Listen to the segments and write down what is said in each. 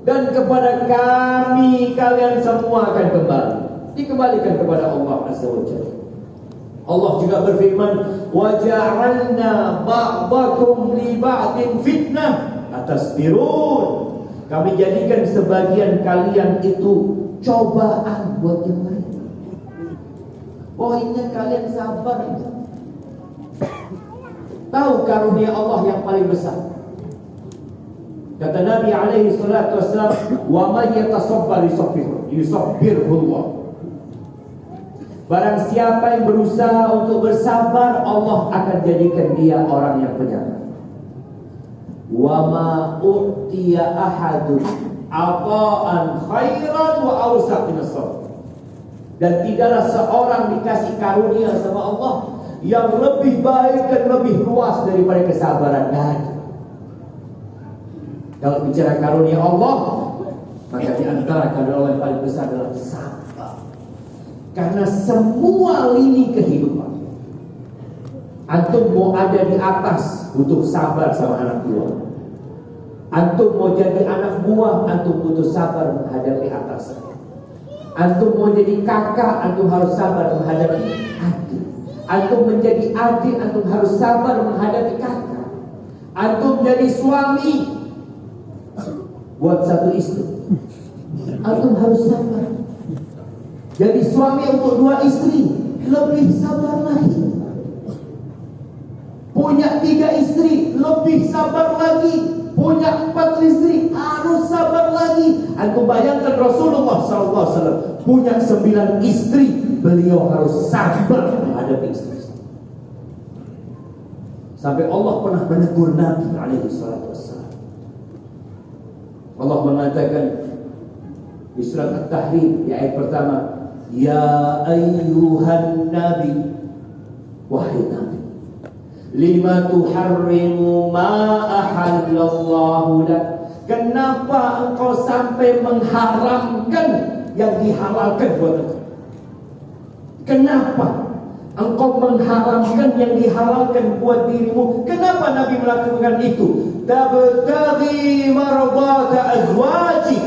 Dan kepada kami kalian semua akan kembali. Dikembalikan kepada Allah Azza wa Jalla. Allah juga berfirman, wa ja'alna ba'dakum li ba'din fitnah atasbirun. Kami jadikan sebagian kalian itu cobaan buat yang lain. Poinnya kalian sabar. Tahu karunia Allah yang paling besar. Kata Nabi alaihi salatu wassalam, wa may yatasabbar yusabbirullah. Barang siapa yang berusaha untuk bersabar, Allah akan jadikan dia orang yang penyabar. Wa ma utiya ahadun ata'an khairan wa awsaq min as-sabr. Dan tidaklah seorang dikasih karunia sama Allah yang lebih baik dan lebih luas daripada kesabaran. Kalau bicara karunia Allah, maka di antara karunia Allah yang paling besar adalah sabar. Karena semua lini kehidupan, antum mau ada di atas, butuh sabar sama anak buah. Antum mau jadi anak buah, antum butuh sabar menghadapi atasan. Antum mau jadi kakak, antum harus sabar menghadapi adik. Antum menjadi adik, antum harus sabar menghadapi kakak. Antum jadi suami buat satu istri, antum harus sabar. Jadi suami untuk 2 istri, lebih sabar lagi. Punya 3 istri, lebih sabar lagi. Punya 4 istri, harus sabar lagi. Antum bayangkan Rasulullah SAW punya 9 istri, beliau harus sabar menghadapi istri. Sampai Allah pernah menegur Nabi alaihi salatu wassalam. Allah mengatakan di surat At-Tahrim di ayat pertama, ya ayyuhan nabi, wahai nabi, lima tuharrimu ma ahallallahu lak. Kenapa engkau sampai mengharamkan yang dihalalkan buat engkau? Kenapa engkau mengharamkan yang dihalalkan buat dirimu? Kenapa Nabi melakukan itu? Tabtaghi mardata azwajik,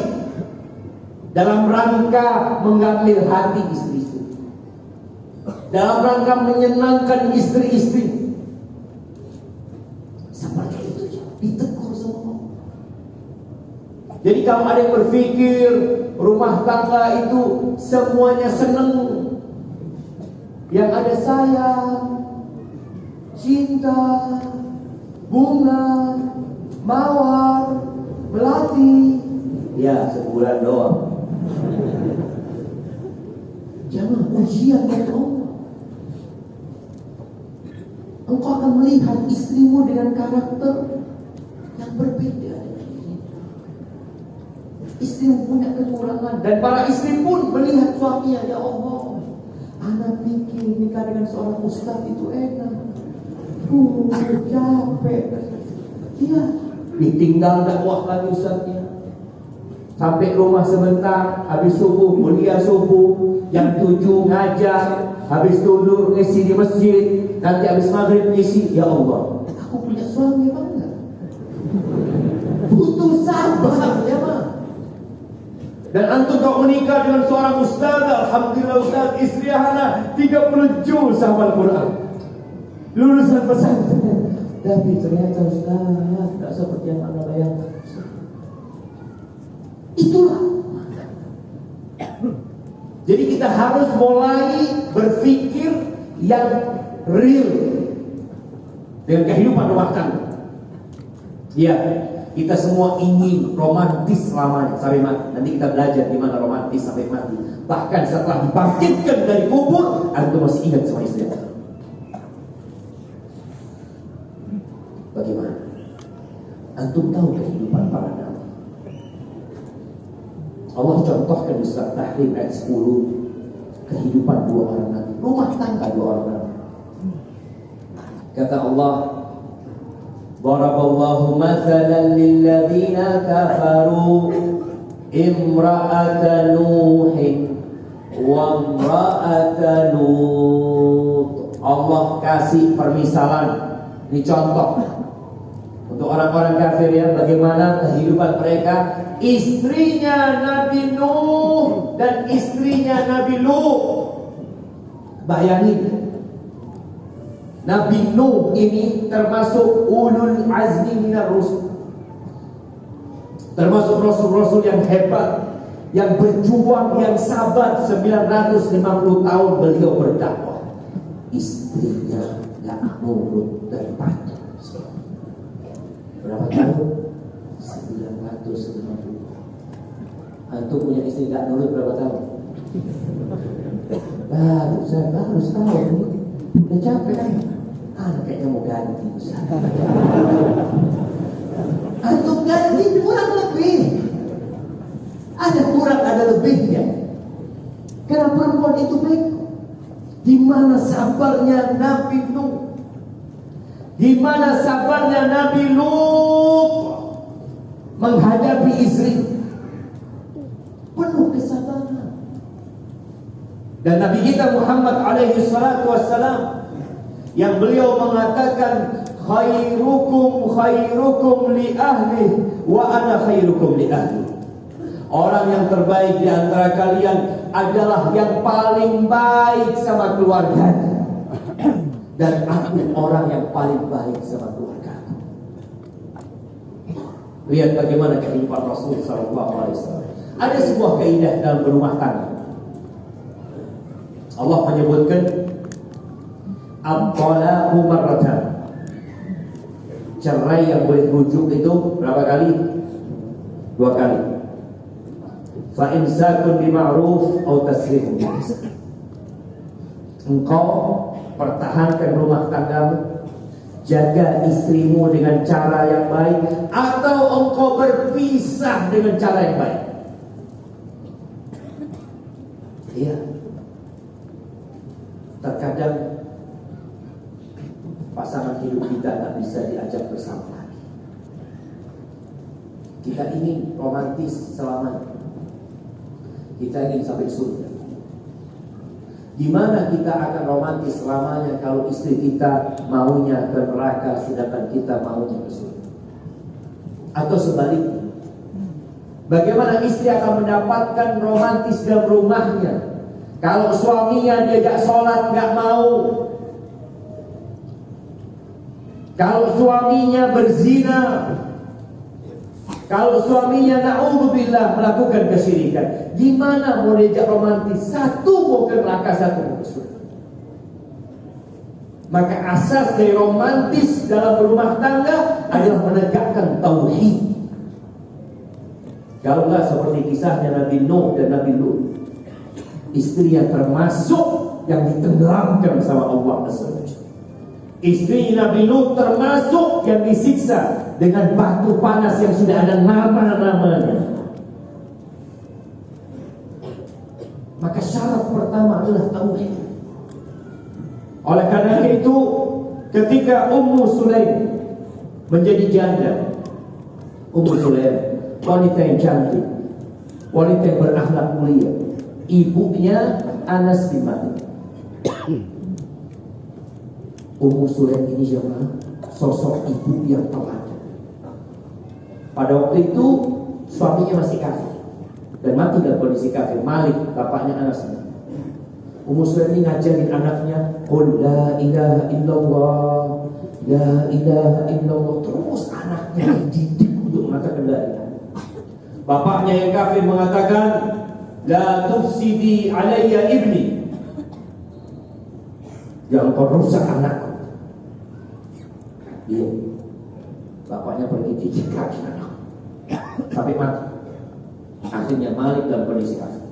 dalam rangka mengambil hati istri-istri, dalam rangka menyenangkan istri-istri. Seperti itu ditegur semua. Jadi kalau ada yang berpikir rumah tangga itu semuanya senang, yang ada sayang, cinta, bunga, mawar, melati, ya sebulan doang. Jangan ujian dari Allah. Engkau akan melihat istrimu dengan karakter yang berbeda. Istrimu punya kekurangan, dan para istri pun melihat suaminya, ya Allah, anak pikir nikah dengan seorang ustaz itu enak. Capek. Iya, ditinggal dakwah lagi ustaznya. Sampai rumah sebentar, habis subuh kuliah subuh, jam 7 ngajar, habis dulu ngisi di masjid, nanti habis maghrib ngisi. Ya Allah, aku punya suami apa enggak? Butuh sabar ya mah. Dan antum kalau menikah dengan seorang ustaz, alhamdulillah ustaz, istri ana 30 juz hafal Quran, lulusan pesantren. Tapi ternyata ustaz tidak seperti yang anda bayangkan. Itulah. Jadi kita harus mulai berpikir yang real dengan kehidupan rumah tangga. Ya, kita semua ingin romantis selamanya sampai mati. Nanti kita belajar gimana romantis sampai mati. Bahkan setelah dibangkitkan dari kubur, antum masih ingat sama istri. Bagaimana? Antum tahu kehidupan para nabi. Allah contohkan di surat Tahrim ayat 10 kehidupan 2 orang nabi, rumah tangga 2 orang nabi. Kata Allah, Daraballahu mathalan lilladzina kafaru imra'ata Nuhin wa imra'ata Lut. Allah kasih permisalan, ini contoh Untuk orang-orang kafir ya, bagaimana kehidupan mereka? Istrinya Nabi Nuh dan istrinya Nabi Lut. Bayangin, Nabi Nuh ini termasuk ulul azmi minar rusul, termasuk rasul-rasul yang hebat, yang berjuang, yang sabar. 950 tahun beliau berdakwah. Istrinya gak nurut dan patuh. Berapa tahun? 950. Antum punya istri gak nurut berapa tahun? Saya baru setahun. Udah capek kan? Kayaknya mau ganti. Antum ganti kurang lebih. Ada kurang, ada lebihnya. Karena perempuan itu baik. Di mana sabarnya Nabi Nuh? Di mana sabarnya Nabi Lut menghadapi istri? Penuh kesabaran. Dan Nabi kita Muhammad alaihi salatu wassalam, yang beliau mengatakan, khairukum khairukum li ahli wa ana khairukum li ahli. Orang yang terbaik di antara kalian adalah yang paling baik sama keluarganya. Dan aku orang yang paling baik sama keluarga. Lihat bagaimana kehidupan Rasul sallallahu alaihi wasallam. Ada sebuah kaidah dalam berumah tangga. Allah menyebutkan at-talaqu marratan. Cerai yang boleh rujuk itu berapa kali? 2 kali. Fa imsakun bima'ruf atau tasrihun bi ihsan. Engkau pertahankan rumah tanggamu, jaga istrimu dengan cara yang baik, atau engkau berpisah dengan cara yang baik. Iya. Terkadang pasangan hidup kita tak bisa diajak bersama lagi. Kita ingin romantis selamanya. Kita ingin sampai surga. Gimana kita akan romantis selamanya kalau istri kita maunya ke neraka sedangkan kita maunya ke surga? Atau sebaliknya, bagaimana istri akan mendapatkan romantis dalam rumahnya kalau suaminya diajak sholat nggak mau, kalau suaminya berzina, kalau suaminya na'udzubillah melakukan kesyirikan? Gimana mau diajak romantis? Satu mau ke neraka, satu mau ke surga. Maka asas dari romantis dalam berumah tangga adalah menegakkan tauhid. Kalau enggak seperti kisahnya Nabi Nuh dan Nabi Lut, istri yang termasuk yang ditenggelamkan sama Allah SWT. Istri Nabi Lut termasuk yang disiksa dengan batu panas yang sudah ada nama-namanya. Maka syarat pertama adalah tauhid. Oleh karena itu, ketika Ummu Sulaim menjadi janda, Ummu Sulaim wanita yang cantik, wanita yang berakhlak mulia, ibunya Anas bin Malik. Ummu Sulaim ini siapa? Sosok ibu yang teladan. Pada waktu itu suaminya masih kafir dan mati dalam kondisi kafir. Malik, bapaknya Anas. Ummu Sulaim ini ngajarin anaknya, qul la ilaha illallah, la ilaha illallah. Terus anaknya dididik untuk mengatakan la ilaha. Bapaknya yang kafir mengatakan, la tufsidi alayya ibni, jangan kau rusak anakku. Iya, bapaknya pergi gigit kaki anak sampai mati. Akhirnya Malik dalam kondisi kafir.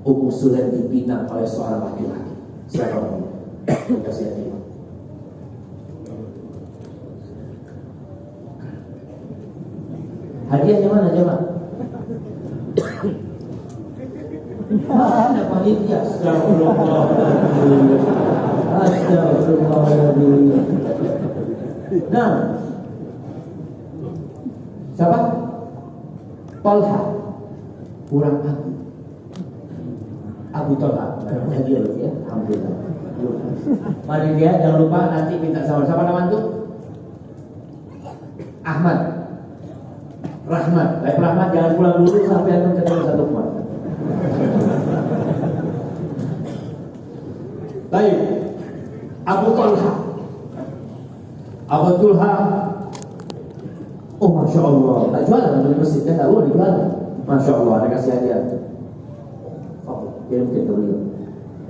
Ummu Sulaim dipinang oleh seorang laki-laki. Siapa namanya? Kasih hati. Hadiahnya mana jemaah? Mana panitia? Astagfirullahaladzim. Astagfirullahaladzim. Nah, siapa? Talha, kurang Abu Talha. Hadiah loh ya, alhamdulillah. Mari dia jangan lupa nanti minta sama siapa nama itu? Ahmad, Rahmat. Baik Rahmat, jangan pulang dulu sampai antum ketemu satu kuat. Baik, Abu Talha. Abu Talha. Oh Masya Allah, tak jualan untuk di masjid kan, tak boleh jualan. Masya Allah, ada kasih hadiah. Oh, kirim ke beliau.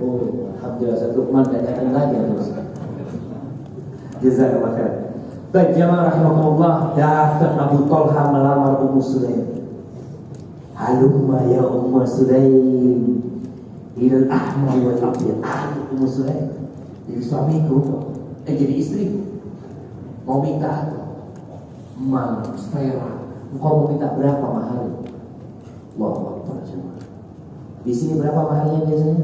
Oh, alhamdulillah satu Lukman dan datang lagi terus. Jazakallah khair. Baik jamaah rahimakumullah, datang Abu Talha melamar Ummu Sulaim. Halumma ya Ummu Sulaim ilal ahmar wal abyad. Ummu Sulaim, jadi suamiku, jadi istriku. Mau minta apa? Emas, perak. Engkau mau minta berapa mahar? Allahu Akbar jemaah. Di sini berapa maharnya biasanya?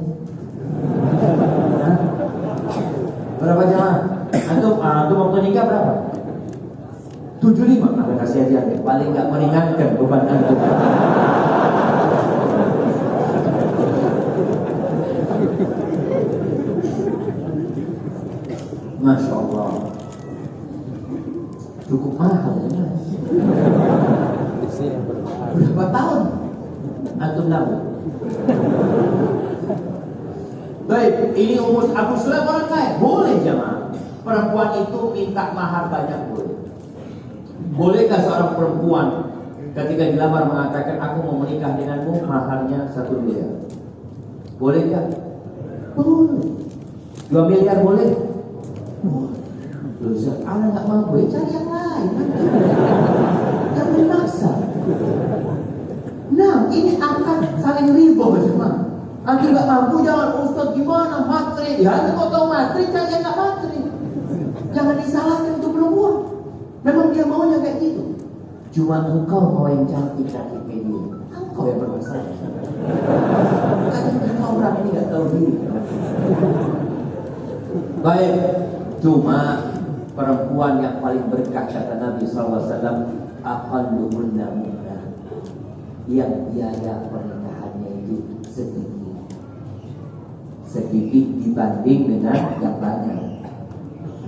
Hah? Berapa jemaah? Antum waktu nikah berapa? 75. Ada kasih aja deh. Paling enggak meringankan beban antum. Masya Allah. Cukup mahal ya. Berapa tahun antum nabung? Baik, ini umur Abu Sulaim orang kaya. Boleh jemaah. Perempuan itu minta mahar banyak boleh. Bolehkah seorang perempuan ketika dilamar mengatakan aku mau menikah denganmu maharnya 1 miliar? Bolehkah? Boleh. 2 miliar boleh? Boleh. Ustaz, anak nggak mampu, cari yang lain. Jangan memaksa. Nah, ini akan saling riba bersama. Antum nggak mampu, jangan Ustaz gimana materi? Ya, antum kok tahu materi, cari yang nggak materi. Jangan disalahkan untuk perempuan. Memang dia maunya kayak gitu. Cuma engkau mau yang cantik kayak dia. Engkau yang bermasalah. Kadang-kadang orang ini nggak tahu diri. Baik, cuma perempuan yang paling berkah kata Nabi SAW, aqalluhunna mudah, yang biaya pernikahannya itu sedikit dibanding dengan yang banyak.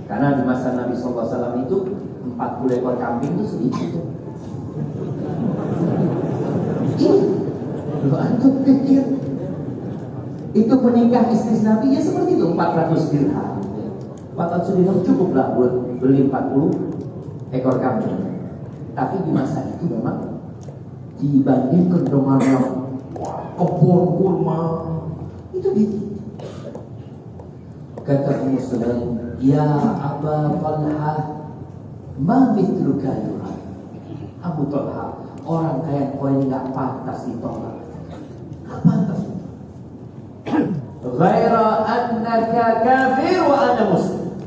Karena di masa Nabi SAW itu 40 ekor kambing itu sedikit. Ini antum pikir itu menikah istri Nabi ya seperti itu, 400 dirham. 400 dirham cukuplah buat beli 40 ekor kambing. Tapi di masa itu memang dibandingkan dengan yang kebun kurma itu dikit. Kata Ummu Sulaim, ya Aba Talha, ma mithluka yuha. Abu Talha, orang kayak kau ini nggak pantas ditolak. Nggak pantas. Ghaira annaka kafir wa ana muslim.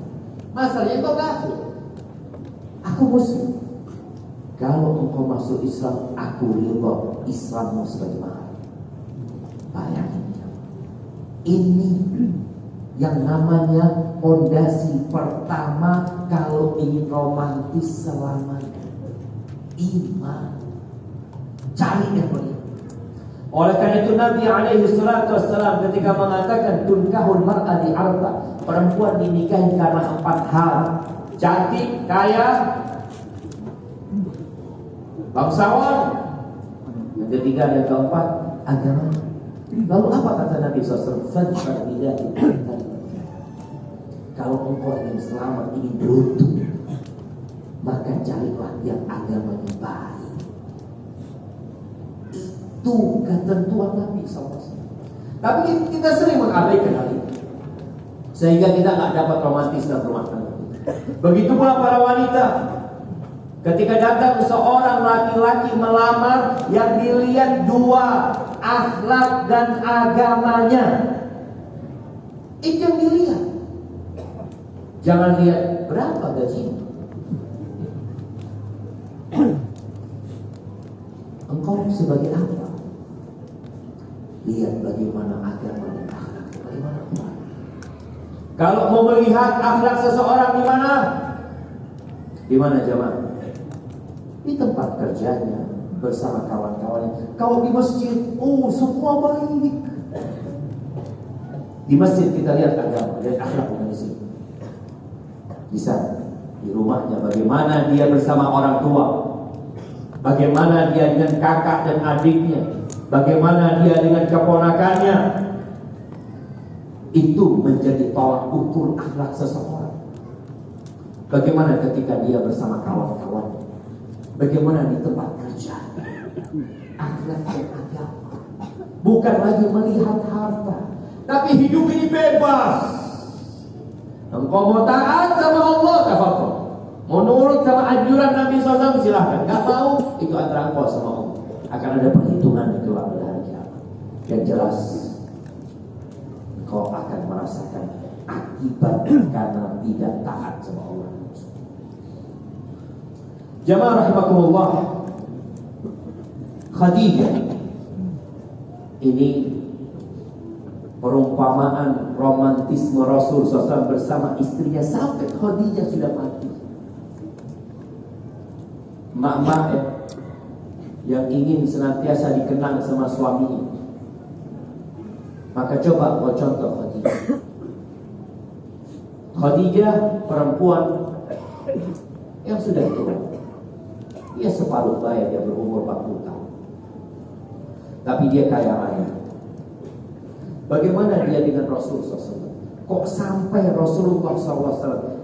Masalahnya kau kafir, aku muslim. Kalau engkau masuk Islam, aku ridha Islammu sebagai mahar. Bayangin, ini yang namanya fondasi pertama kalau ingin romantis selamanya, iman. Cari yang benar. Oleh karena itu Nabi SAW ketika mengatakan tunkahul mar'a di arba, perempuan dinikahi karena 4 hal: cantik, kaya, bangsawan, yang ketiga dan keempat agama. Lalu apa kata Nabi SAW? Kalau engkau ingin selamat, ingin beruntung, maka carilah yang agamanya baik. Itu ketentuan Nabi SAW. Tapi kita sering mengabaikan hal itu, sehingga kita nggak dapat romantis dalam rumah tangga. Begitu pula para wanita. Ketika datang seorang laki-laki melamar, yang dilihat 2, akhlak dan agamanya. Itu yang dilihat. Jangan lihat berapa gajinya. Engkau sebagai apa? Lihat bagaimana agama dan akhlak. Bagaimana? Kalau mau melihat akhlak seseorang di mana? Di mana jemaah? Di tempat kerjanya, bersama kawan-kawannya. Kalau di masjid, oh semua baik. Di masjid kita lihat agama, lihat akhlak di sini. Bisa. di rumahnya, bagaimana dia bersama orang tua, bagaimana dia dengan kakak dan adiknya, bagaimana dia dengan keponakannya. Itu menjadi tolak ukur akhlak seseorang. Bagaimana ketika dia bersama kawan-kawannya, bagaimana di tempat kerja, akhlak dan agama. Bukan lagi melihat harta, tapi hidup ini bebas. Engkau mau taat sama Allah, tafadhol. Mau nurut sama anjuran Nabi SAW, silahkan. Gak mau, itu antara engkau sama Allah. Akan ada perhitungan di kelak hari kiamat. Yang jelas, engkau akan merasakan akibat karena tidak taat sama Allah. Jamaah rahimakumullah, Khadijah ini perumpamaan romantisme Rasul SAW bersama istrinya sampai Khadijah sudah mati. Mak-mak yang ingin senantiasa dikenang sama suaminya, maka coba buat contoh Khadijah. Khadijah perempuan yang sudah tua. Dia separuh baya, dia berumur 40 tahun. Tapi dia kaya raya. Bagaimana dia dengan Rasul SAW? Kok sampai Rasulullah SAW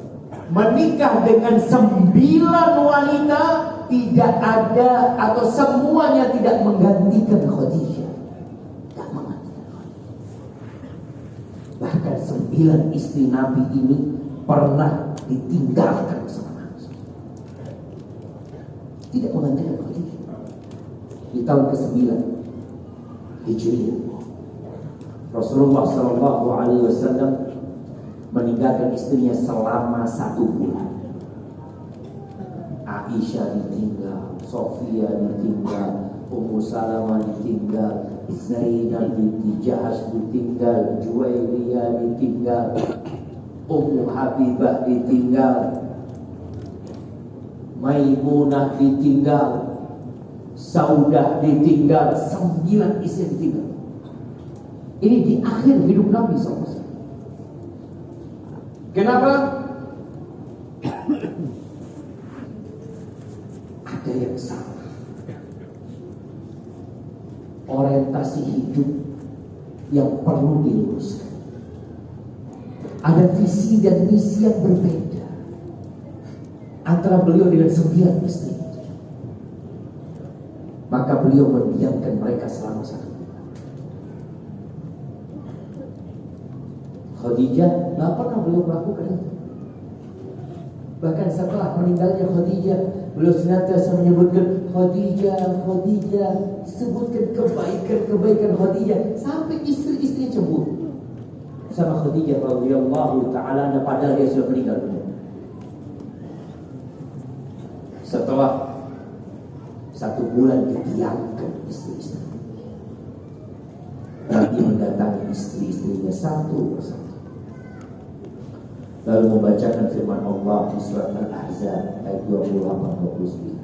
menikah dengan 9 wanita, tidak ada atau semuanya tidak menggantikan Khadijah? Tidak menggantikan Khadijah. Bahkan 9 istri Nabi ini pernah ditinggalkan bersama Nabi. Tidak menggantikan Khadijah. Di tahun ke-9 Hijriah, Rasulullah SAW meninggalkan istrinya selama 1 bulan. Aisyah ditinggal, Sofia ditinggal, Ummu Salamah ditinggal, Zainab Jahash ditinggal, Juwairiyah ditinggal, Ummu Habibah ditinggal, Maimunah ditinggal, Saudah ditinggal, 9 istri ditinggal. Ini di akhir hidup Nabi SAW. Kenapa? Ada yang salah. Orientasi hidup yang perlu diluruskan. Ada visi dan misi yang berbeda antara beliau dengan 9 istri. Maka beliau mendiamkan mereka selama 1 bulan. Khadijah tidak pernah beliau melakukan itu. Bahkan setelah meninggalnya Khadijah, beliau senantiasa menyebutkan Khadijah, Khadijah, sebutkan kebaikan Khadijah, sampai istri-istri cemburu sama Khadijah radhiyallahu taala, padahal dia sudah meninggal dunia. Setelah 1 bulan didiamkan istri-istri, Nabi mendatangi istri-istrinya satu persatu, lalu membacakan firman Allah di surat Al-Ahzab ayat 28-29.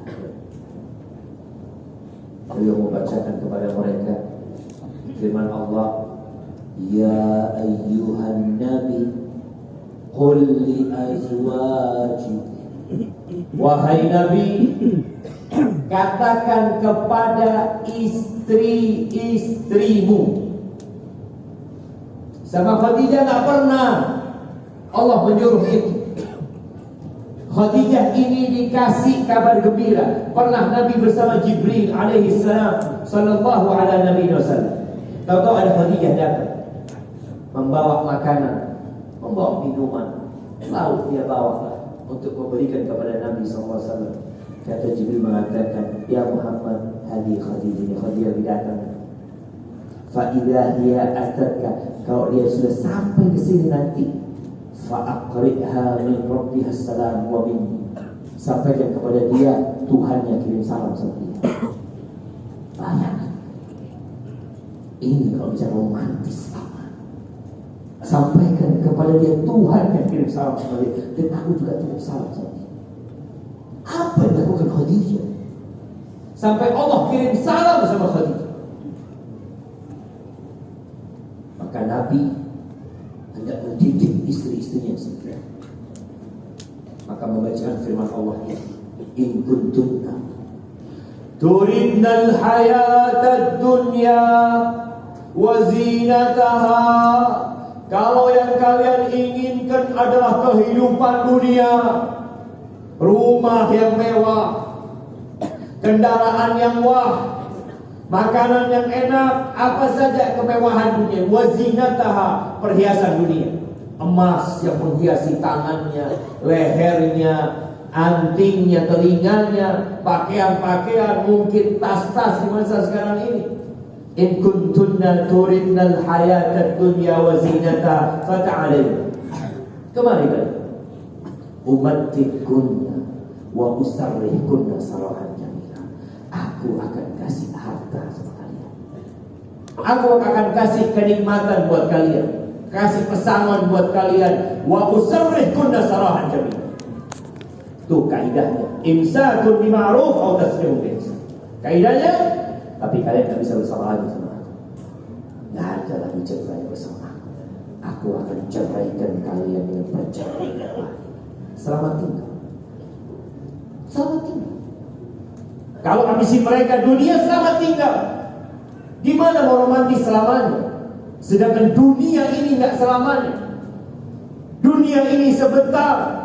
Beliau membacakan kepada mereka firman Allah, Ya ayyuhan nabi qul li azwajik, wahai Nabi, katakan kepada istri-istrimu. Sama Khadijah tak pernah Allah menyuruh itu. Khadijah ini dikasih kabar gembira. Pernah Nabi bersama Jibril alaihi salam sallallahu ala nabi wasallam. Tahu-tahu ada Khadijah datang membawa makanan, membawa minuman, lalu dia bawa untuk memberikan kepada Nabi SAW. Kata Jibril mengatakan, Ya Muhammad, hadi Khadijah, Khadijah datang. Fa'idha hiya atatka, kalau dia sudah sampai ke sini nanti, fa'aqri'ha min rabbiha salam wa minni, sampaikan kepada dia Tuhannya kirim salam sama dia. Bayangkan, ini kalau bicara romantis, sampaikan kepada dia Tuhan yang kirim salam sama dia, dan aku juga kirim salam sama dia. Apa yang dilakukan Khadijah sampai Allah kirim salam sama Khadijah? Maka Nabi hendak mendidik istri-istrinya sendiri. Maka membacaan firman Allah ini, in kuntunna turidnal hayatad dunya wa zinataha. Kalau yang kalian inginkan adalah kehidupan dunia, rumah yang mewah, kendaraan yang wah, makanan yang enak, apa saja kemewahan dunia, wa zinataha, perhiasan dunia, emas yang menghiasi tangannya, lehernya, antingnya, telinganya, pakaian-pakaian, mungkin tas-tas di masa sekarang ini. In kuntunna turidnal hayatad dunya wa zinata fata'alaina. Kemari kan? Umattikunna wa usarrihkunna sarahan jamila. Aku akan kasih harta sama kalian. Aku akan kasih kenikmatan buat kalian, kasih pesangon buat kalian. Wa usarrihkunna sarahan jamila. Itu kaidahnya. Imsakun bima'ruf atau tasrihun biihsan. Kaidahnya, tapi kalian tak bisa bersama lagi sama aku. Nggak ada lagi cerai bersama aku. Aku akan ceraikan kalian dengan perceraian. Selamat tinggal. Selamat tinggal. Kalau ambisi mereka dunia, selamat tinggal. Gimana mau romantis selamanya? Sedangkan dunia ini nggak selamanya. Dunia ini sebentar.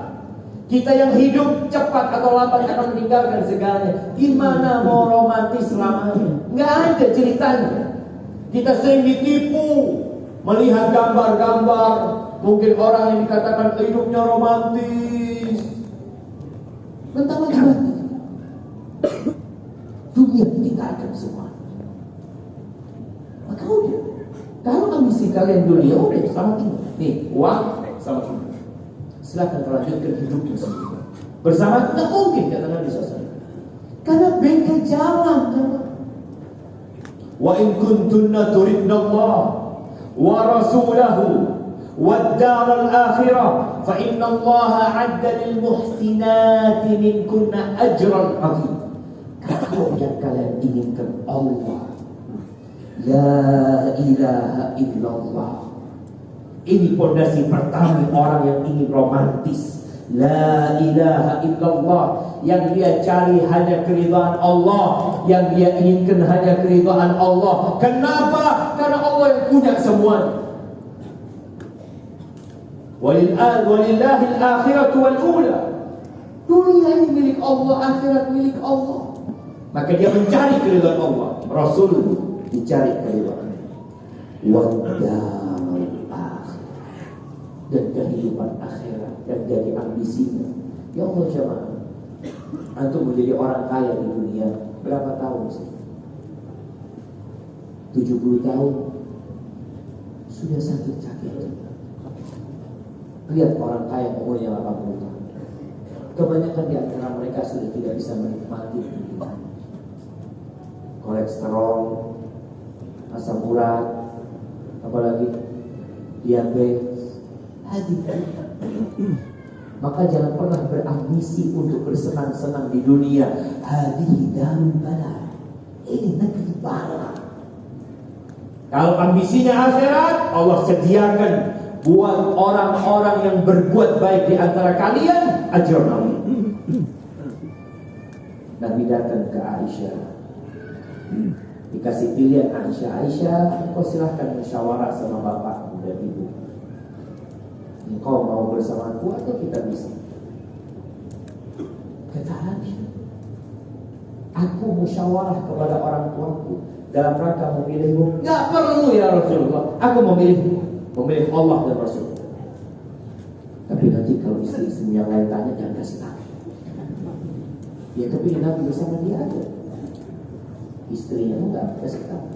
Kita yang hidup cepat atau lambat akan meninggalkan segalanya. Gimana mau romantis selamanya? Nggak ada ceritanya. Kita sering ditipu melihat gambar-gambar. Mungkin orang yang dikatakan hidupnya romantis, bentar lagi mati. Dunia ditinggalkan semua. Maka udah, kalau ambisi kalian dunia, udah selamat tinggal. Nih, uang, selamat tinggal. Silakan lanjutkan hidupnya sendiri. Bersama tidak mungkin, kata Nabi SAW. Karena beda jalan. Wa in kuntunna turidna Allah wa rasulahu wad daral akhirah fa inna Allah 'adda lil muhsinati minkunna ajran 'azim. Kalau yang kalian inginkan Allah, la ilaha illallah. Ini pondasi pertama orang yang ingin romantis. La ilaha illallah. Yang dia cari hanya keridhaan Allah, yang dia inginkan hanya keridhaan Allah. Kenapa? Karena Allah yang punya semuanya. Walillahil akhiratu wal ula. Dunia ini milik Allah, akhirat milik Allah. Maka dia mencari keridhaan Allah. Rasul dicari keridhaan. Wadda dan kehidupan akhirat dan jadi ambisinya. Ya Allah jemaah, antum menjadi orang kaya di dunia berapa tahun sih? 70 tahun sudah sakit-sakit. Lihat orang kaya umurnya 80 tahun. Kebanyakan di antara mereka sudah tidak bisa menikmati dunia. Kolesterol, asam urat, apalagi diabetes. Maka jangan pernah berambisi untuk bersenang-senang di dunia. Hadhihi darul bala. Ini negeri bala. Kalau ambisinya akhirat, Allah sediakan buat orang-orang yang berbuat baik di antara kalian ajrun azim. Nabi datang ke Aisyah, dikasih pilihan Aisyah, kau silahkan musyawarah sama bapakmu dan ibu. Engkau mau bersamaku atau kita bisa? Kata Aisyah, aku musyawarah kepada orang tuaku dalam rangka memilihmu. Gak perlu ya Rasulullah, aku memilih Allah dan Rasul. Tapi nanti kalau istri-istri yang lain tanya, jangan kasih tahu. Ya tapi Nabi bersama dia aja. Istrinya enggak kasih tahu.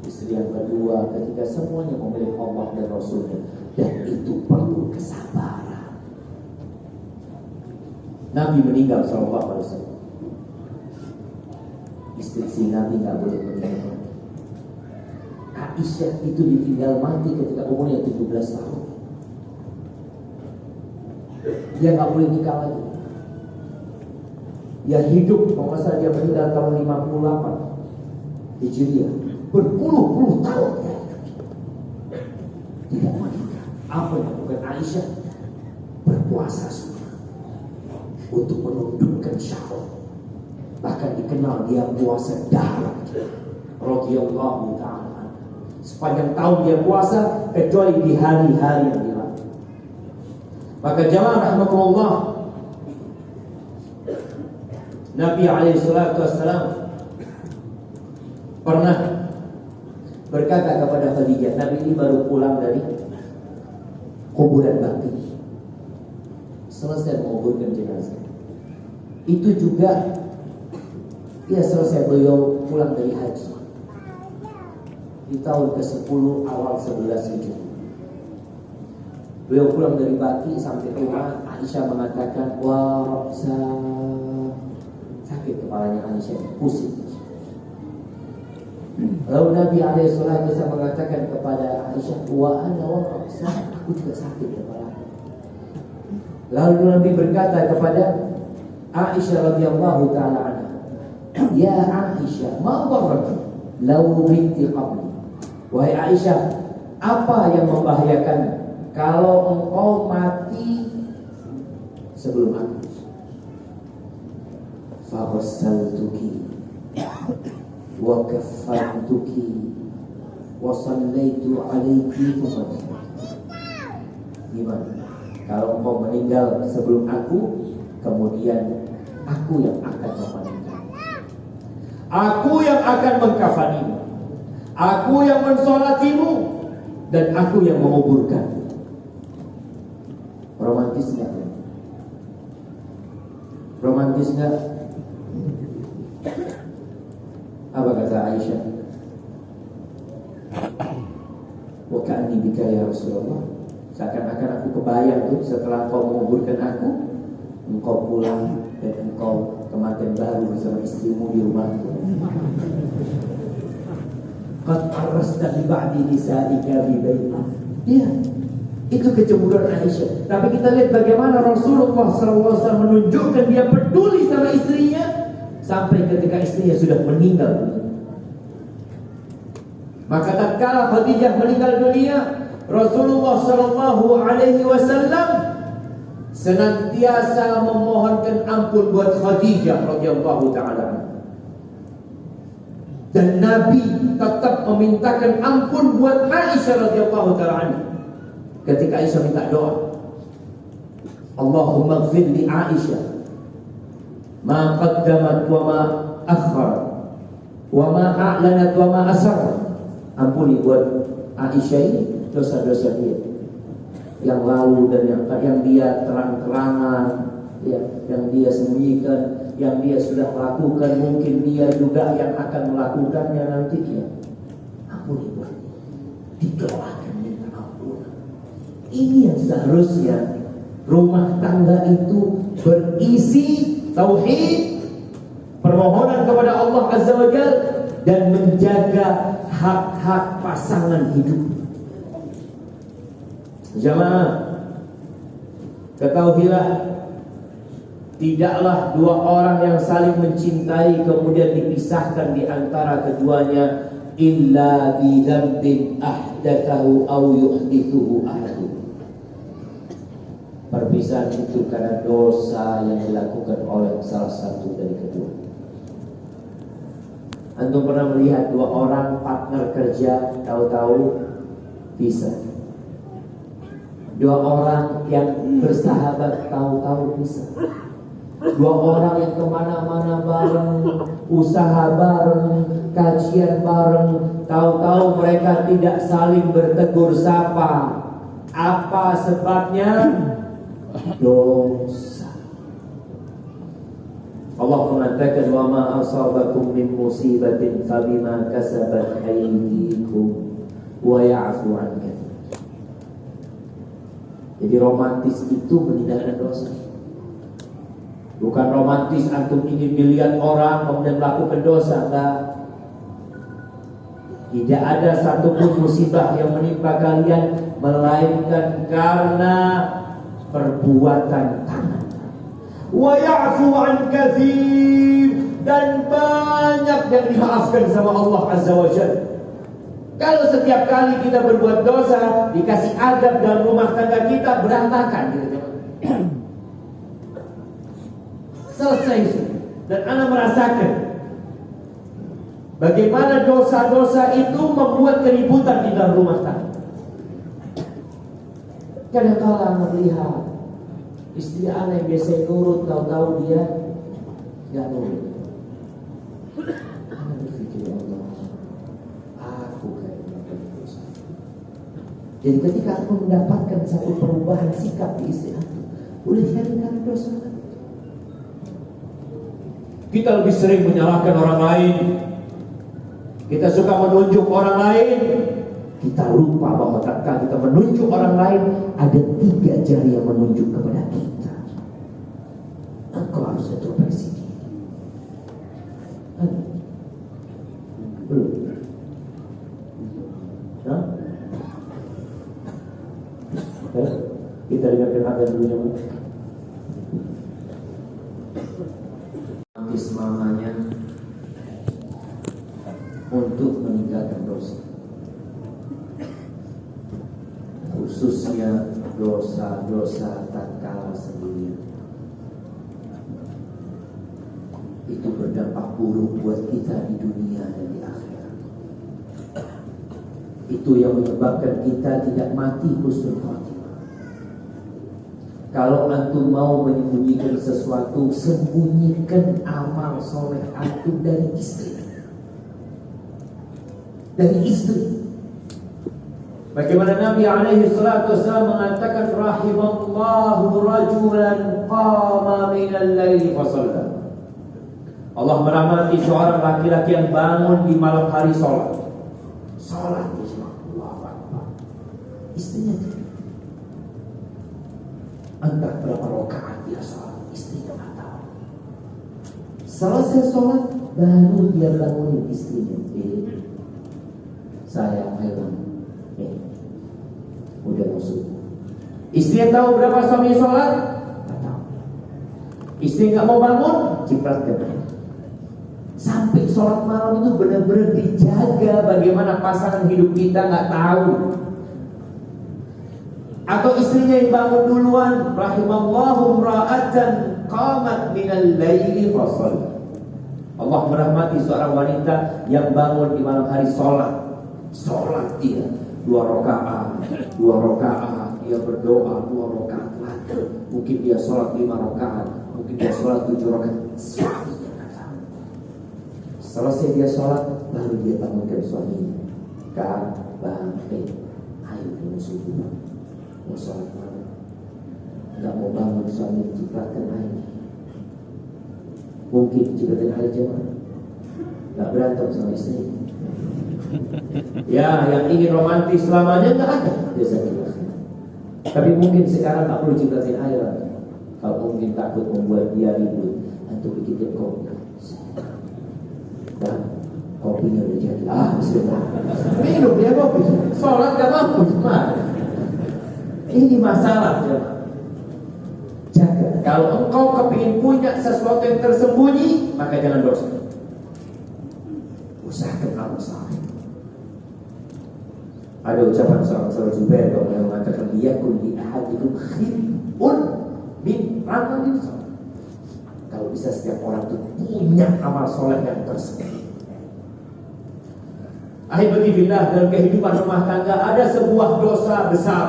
Istri yang kedua, ketika semuanya memilih Allah dan Rasulnya. Dan itu perlu kesabaran. Nabi meninggal SAW. Istri Nabi gak boleh meninggal. Aisyah itu ditinggal mati ketika umurnya 17 tahun. Dia gak boleh nikah lagi. Dia hidup, kalau masa dia meninggal tahun 58 Hijriah. Berpuluh-puluh tahun dia hidup. Tidak mau nikah. Apa yang dilakukan Aisyah? Berpuasa sunnah. untuk menundukkan syahwat. Bahkan dikenal dia puasa dahar radhiyallahu ta'ala. Sepanjang tahun dia puasa kecuali di hari-hari yang dilarang. Maka jamaah rahimakumullah, Nabi alaihi salatu wassalam pernah berkata kepada Khadijah, Nabi ini baru pulang dari kuburan Baqi, selesai menguburkan jenazah. Itu juga selesai beliau pulang dari haji di tahun ke-10 awal 11 Hijriah. Beliau pulang dari Baqi sampai rumah, Aisyah mengatakan, wah, sakit kepalanya Aisyah, pusing. Lalu Nabi alaihissalam mengatakan kepada Aisyah, wa ana wa aku juga sakit kepala. Lalu Nabi berkata kepada Aisyah radhiyallahu taala anha, ya Aisyah, ma darraki law binti qabli. Wahai Aisyah, apa yang membahayakan kalau engkau mati sebelum aku? Fa ghassaltuki wa kaffantuki wa sallaitu alaiki. Gimana kalau engkau meninggal sebelum aku, kemudian aku yang akan memandikan, aku yang akan mengkafanimu, aku yang mensolatimu, dan aku yang menguburkan. Romantis nggak? Romantis nggak? Apa kata Aisyah? Wa ka'anni bika ya Rasulullah. Seakan-akan aku kebayang tuh setelah kau menguburkan aku, engkau pulang dan engkau kematian baru bersama istrimu di rumahku. Qad arrasta bi ba'di nisa'ika bi baiti. Iya, itu kecemburuan Aisyah. Tapi kita lihat bagaimana Rasulullah SAW menunjukkan dia peduli sama istrinya sampai ketika istrinya sudah meninggal. Maka tatkala Khadijah meninggal dunia, Rasulullah SAW senantiasa memohonkan ampun buat Khadijah radhiyallahu taala. Dan Nabi tetap memintakan ampun buat Aisyah radhiyallahu taala. Ketika Aisyah minta doa, Allahumma ighfir li Aisyah ma qaddamat wa ma akharat wa ma a'lanat wa ma asarrat. Ampuni buat Aisyah ini dosa-dosa dia yang lalu dan yang dia terang-terangan, ya, yang dia sembunyikan, yang dia sudah lakukan, mungkin dia juga yang akan melakukannya nantinya. Ampuni buat dia, didoakan minta ampun. Ini yang seharusnya rumah tangga itu berisi tauhid, permohonan kepada Allah Azza wa Jalla, dan menjaga hak-hak pasangan hidup. Jamaah, ketahuilah, tidaklah dua orang yang saling mencintai kemudian dipisahkan di antara keduanya illa bi dzambin ahdatsahu aw yuhdithuhu ahadun. Perpisahan itu karena dosa yang dilakukan oleh salah satu dari kedua. Antum pernah melihat dua orang partner kerja tahu-tahu pisah? Dua orang yang bersahabat tahu-tahu pisah? Dua orang yang kemana-mana bareng, usaha bareng, kajian bareng, tahu-tahu mereka tidak saling bertegur sapa. Apa sebabnya? Dosa. Allah mengatakan, wa ma asabakum min musibatin fabima kasabat aydikum wa ya'fu 'an katsir. Jadi romantis itu meninggalkan dosa. Bukan romantis antum ingin dilihat orang kemudian melakukan dosa, enggak. Tidak ada satupun musibah yang menimpa kalian melainkan karena perbuatan tangan. Wa ya'fu 'an katsir, dan banyak yang dimaafkan sama Allah Azza wa Jalla. Kalau setiap kali kita berbuat dosa dikasih adab dalam rumah tangga kita berantakan gitu. Selesai. Dan Anda merasakan bagaimana dosa-dosa itu membuat keributan di dalam rumah tangga. Kadang-kala Anda melihat istri Anda yang biasa nurut, tahu-tahu dia nggak nurut. Anda berpikir, ya Allah, aku kayaknya berdosa. Jadi ketika aku mendapatkan satu perubahan sikap di istri aku, boleh jadi karena dosa. Kita lebih sering menyalahkan orang lain. Kita suka menunjuk orang lain. Kita lupa bahwa tatkala kita menunjuk orang lain, ada 3 jari yang menunjuk kepada kita. Engkau harus introspeksi diri. Belum? Nah? Kita dengarkan azan dulu ya. Mamanya untuk meninggalkan dosa, khususnya dosa-dosa tatkala sendirian. Itu berdampak buruk buat kita di dunia dan di akhirat. Itu yang menyebabkan kita tidak mati husnul khotimah. Kalau antum mau menyembunyikan sesuatu, sembunyikan amal soleh antum dari istri. Dari istri. Bagaimana Nabi alaihi salatu wasallam mengatakan, rahimallahu rajulan qama minal laili fa shalla. Allah merahmati seorang laki-laki yang bangun di malam hari sholat. Sholat Allahu Akbar. Istrinya tidur. Entah berapa rakaat dia sholat, istrinya tak tahu. Selesai sholat, baru dia bangunin istrinya. Sayang, ayo udah mau subuh. Istrinya tahu berapa suami sholat? Tak tahu. Istri nggak mau bangun, cipratkan. Sampai sholat malam itu benar-benar dijaga. Bagaimana pasangan hidup kita nggak tahu. Atau istrinya yang bangun duluan, rahimallahu ra'atan qamat minal laili fa shalla. Allah merahmati seorang wanita yang bangun di malam hari sholat. Sholat dia 2 rakaat, dia berdoa 2 rakaat lagi. Mungkin dia sholat 5 rakaat, mungkin dia sholat 7 rakaat. Suaminya tak tahu. Selesai dia sholat, baru dia bangunkan suaminya. Kak, bang, ayo kita subuh. Mau sholat malam, nggak mau bangun suami cipratkan air. Mungkin cipratkan air jemaah, nggak berantem sama istri. Ya, yang ingin romantis selamanya nggak ada. Tapi mungkin sekarang tak perlu cipratkan air. Kalau mungkin takut membuat dia ribut, atau bikin kopi. Dan kopinya udah jadi. Bismillah. Minum dia kopi. Sholat nggak mampu cuma. Ini masalah ya. Jaga. Kalau engkau kepingin punya sesuatu yang tersembunyi, maka jangan dosa. Usahakan amal saleh. Ada ucapan seorang sahabat Zubair yang mengatakan, liyakun li ahadikum khirun min amalin saleh. Kalau bisa setiap orang itu punya amal soleh yang tersembunyi. Ahibati billah, dalam kehidupan rumah tangga ada sebuah dosa besar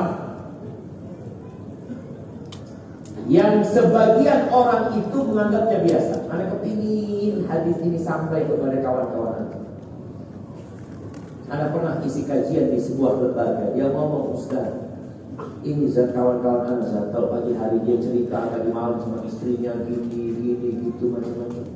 yang sebagian orang itu menganggapnya biasa. Anda kepingin hadis ini sampai kepada kawan-kawan Anda. Anda pernah isi kajian di sebuah lembaga, dia ngomong, Ustaz, ini zat kawan-kawan Anda, saya tahu pagi hari dia cerita tadi malam sama istrinya gini gitu macam-macam.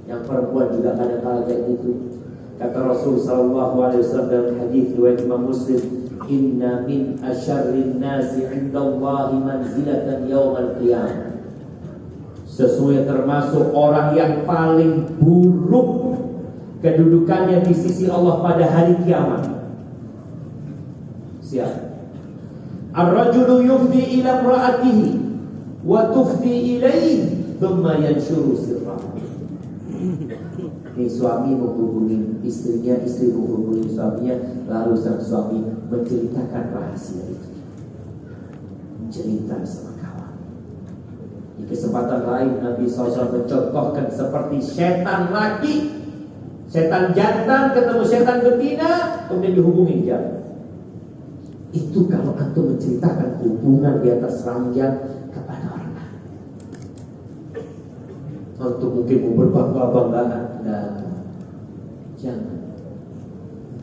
Yang perempuan juga kadang-kadang kayak gitu. Kata Rasul sallallahu alaihi wasallam dalam hadis riwayat Imam Muslim, inna min asyarrin nasi 'indallahi manzilatan yaumal qiyamah. Sesungguhnya termasuk orang yang paling buruk kedudukannya di sisi Allah pada hari kiamat. Siapa? Ar-rajulu yufdi ila imra'atihi wa tufdi ilayhi thumma yanshuru sirrahu. Ini suami menghubungi istrinya, istri menghubungi suaminya, lalu sang suami menceritakan rahasia itu. Cerita sama kawan. Ini Kesempatan lain Nabi SAW mencontohkan seperti setan laki, setan jantan ketemu setan betina, kemudian dihubungi jalan. Itu kalau antum menceritakan hubungan di atas ranjang kepada orang lain. Antum mungkin mau berbangga-banggaan, nah, jangan.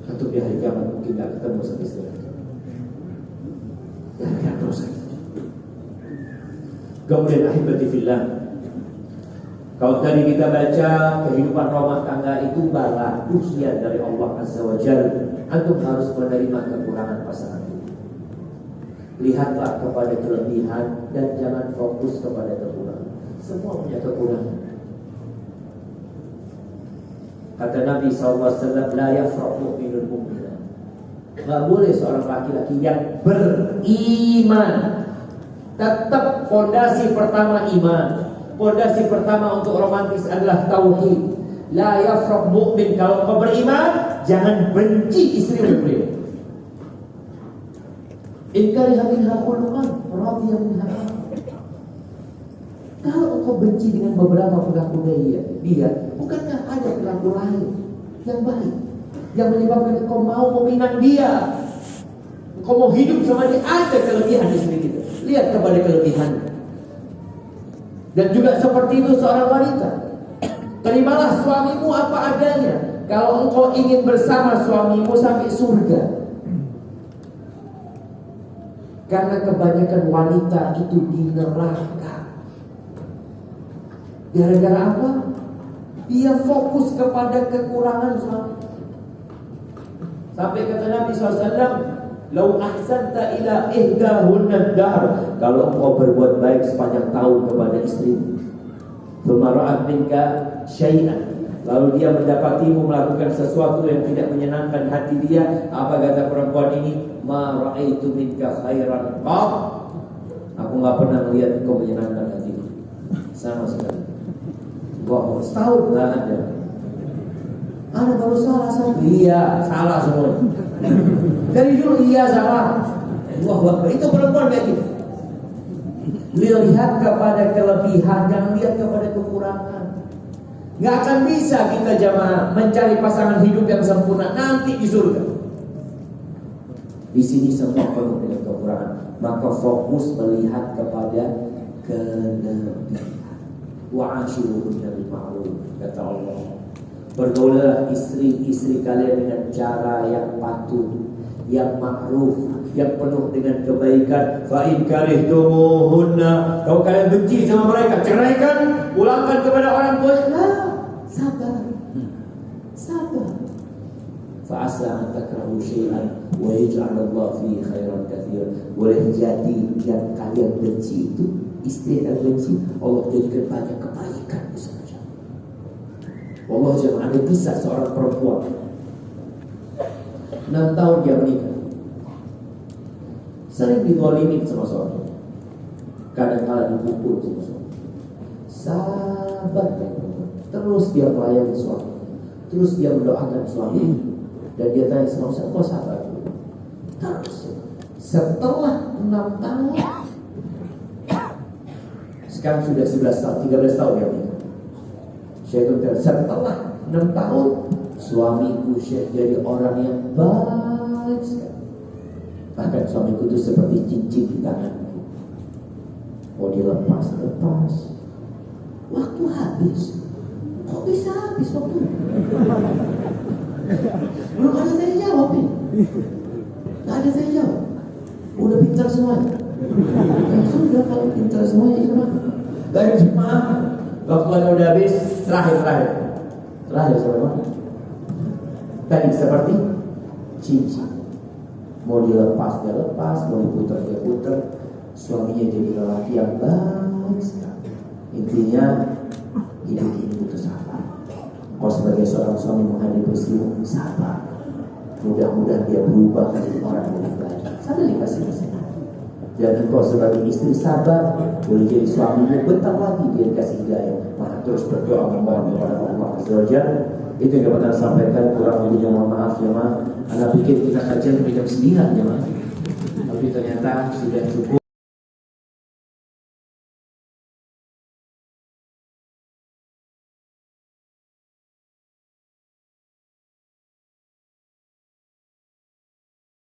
Antum di hari kiamat mungkin gak ketemu sama istri antum. Ya terus saja. Kemudian ahibati fillah, kalau tadi kita baca kehidupan rumah tangga itu bala ujian dari Allah Azza wa Jalla, antum harus menerima kekurangan pasangan itu. Lihatlah kepada kelebihan dan jangan fokus kepada kekurangan. Semua punya kekurangan. Kata Nabi SAW, la yafraq mu'minul mu'minah. Gak boleh seorang laki-laki yang beriman, tetap fondasi pertama iman. Fondasi pertama untuk romantis adalah tauhid. La yafraq mu'min, kalau kau beriman, jangan benci istri beliau. In kariha minha khuluqan radiya minha. Kalau engkau benci dengan beberapa perilaku dia, bukankah ada perilaku lain yang baik yang menyebabkan engkau mau meminang dia, engkau mau hidup sama dia? Ada kelebihan istri kita, lihat kepada kelebihannya. Dan juga seperti itu seorang wanita, terimalah suamimu apa adanya. Kalau engkau ingin bersama suamimu sampai surga. Karena kebanyakan wanita itu di neraka. Gara-gara apa? Dia fokus kepada kekurangan suami. Sampai kata Nabi SAW, "Lau ahsanta ila ihdahunna dahr." Kalau engkau berbuat baik sepanjang tahun kepada istrimu, thumma ra'at minka syai'an, lalu dia mendapatimu melakukan sesuatu yang tidak menyenangkan hati dia, apa kata perempuan ini? Ma ra'aitu minka khairan qat. Aku enggak pernah melihat engkau menyenangkan hatiku sama sekali. Wah, setahun enggak ada. Ana baru salah satu. Iya, salah semua. Dari dulu iya salah. Wah, itu perempuan kayak gitu. Lihat kepada kelebihan, jangan lihat kepada kekurangan. Nggak akan bisa kita jamaah mencari pasangan hidup yang sempurna nanti di surga. Di sini semua penuh dengan kekurangan. Maka fokus melihat kepada kelebihan. Wa ashiruhunna bil ma'ruf, kata Allah. Bergaulah istri-istri kalian dengan cara yang patuh, yang ma'ruf, yang penuh dengan kebaikan. Fa in karihtumuhunna, kalau kalian benci sama mereka, ceraikan, pulangkan kepada orang tua. Nah, sabar. Sabar. Fa asa an takrahu syai'an wa yaj'alallahu fihi khairan katsiran. Boleh jadi yang kalian benci itu, istri yang benci, Allah jadikan banyak kebaikan di sana. Allah jangan ada kisah seorang perempuan 6 tahun dia menikah, sering dizalimin sama suami, kadang-kadang dipukul sama suami. Sabar ya, terus dia melayani suami, terus dia mendoakan suami, dan dia tanya sama saya, kok sabar? Terus setelah 6 tahun, sekarang sudah 11 tahun, 13 tahun ya menikah. Syekh setelah 6 tahun suamiku Syekh jadi orang yang baik sekali. Bahkan suamiku itu seperti cincin di tanganku. Mau dilepas, lepas. Waktu habis. Kok bisa habis waktu? Belum ada saya jawab nih. Gak ada saya jawab. Udah pintar semuanya. Ya sudah, kalau pintar semuanya gimana? Gak ada. Waktu udah habis, terakhir sama tadi seperti cincin. Mau dilepas dia lepas, mau diputar dia putar. Suaminya jadi lelaki yang baik sekali. Intinya hidup ini butuh sabar. Kau sebagai seorang suami menghadapi peristiwa, sabar. Mudah-mudahan dia berubah menjadi orang yang lebih baik. Sambil dikasih nasihat. Dan engkau sebagai istri sabar, boleh jadi suamimu bentar lagi dia kasih hidayah. Maka terus berdoa memohon kepada Allah Azza wa Jalla. Itu yang dapat saya sampaikan. Kurang lebihnya mohon maaf ya, Anda pikir kita kajian sampai jam 9 ya, tapi ternyata sudah cukup.